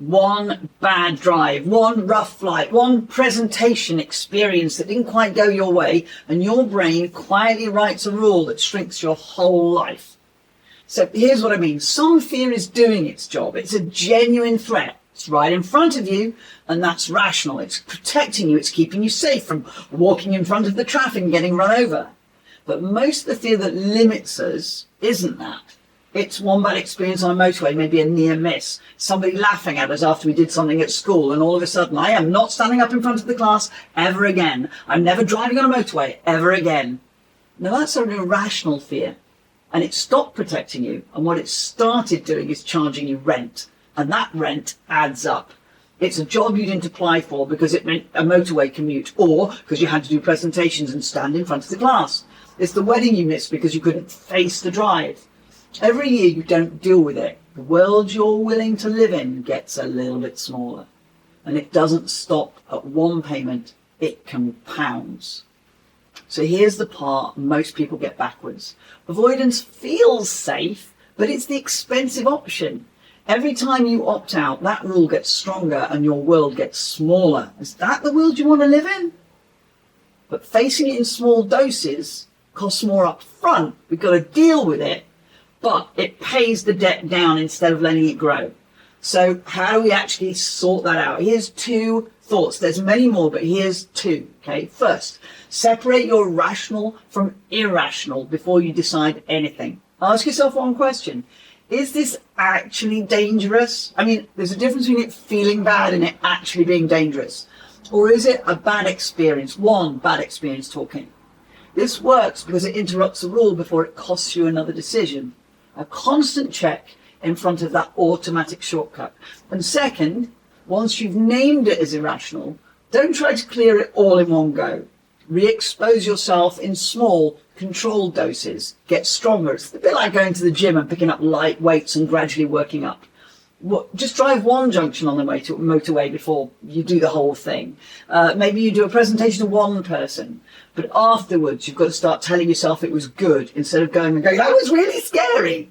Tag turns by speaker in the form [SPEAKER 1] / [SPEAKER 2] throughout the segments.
[SPEAKER 1] One bad drive, one rough flight, one presentation experience that didn't quite go your way, and your brain quietly writes a rule that shrinks your whole life. So here's what I mean. Some fear is doing its job. It's a genuine threat. It's right in front of you, and that's rational. It's protecting you. It's keeping you safe from walking in front of the traffic and getting run over. But most of the fear that limits us isn't that. It's one bad experience on a motorway, maybe a near miss, somebody laughing at us after we did something at school, and all of a sudden, I am not standing up in front of the class ever again. I'm never driving on a motorway ever again. Now that's an irrational fear, and it stopped protecting you, and what it started doing is charging you rent, and that rent adds up. It's a job you didn't apply for because it meant a motorway commute, or because you had to do presentations and stand in front of the class. It's the wedding you missed because you couldn't face the drive. Every year you don't deal with it, the world you're willing to live in gets a little bit smaller. And it doesn't stop at one payment, it compounds. So here's the part most people get backwards. Avoidance feels safe, but it's the expensive option. Every time you opt out, that rule gets stronger and your world gets smaller. Is that the world you want to live in? But facing it in small doses costs more up front. We've got to deal with it. But it pays the debt down instead of letting it grow. So how do we actually sort that out? Here's two thoughts. There's many more, but here's two. Okay. First, separate your rational from irrational before you decide anything. Ask yourself one question. Is this actually dangerous? I mean, there's a difference between it feeling bad and it actually being dangerous. Or is it a bad experience? One bad experience talking. This works because it interrupts the rule before it costs you another decision. A constant check in front of that automatic shortcut. And second, once you've named it as irrational, don't try to clear it all in one go. Re-expose yourself in small, controlled doses. Get stronger. It's a bit like going to the gym and picking up light weights and gradually working up. Just drive one junction on the way to a motorway before you do the whole thing. Maybe you do a presentation to one person, but afterwards you've got to start telling yourself it was good instead of going, that was really scary.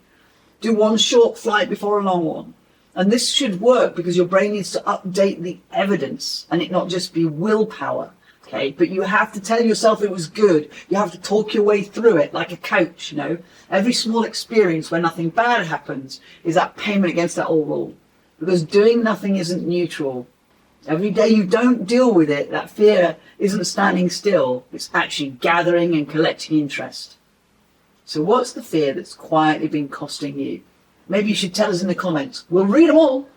[SPEAKER 1] Do one short flight before a long one. And this should work because your brain needs to update the evidence and it not just be willpower. Okay, but you have to tell yourself it was good. You have to talk your way through it like a coach, Every small experience where nothing bad happens is that payment against that old rule. Because doing nothing isn't neutral. Every day you don't deal with it, that fear isn't standing still. It's actually gathering and collecting interest. So what's the fear that's quietly been costing you? Maybe you should tell us in the comments. We'll read them all.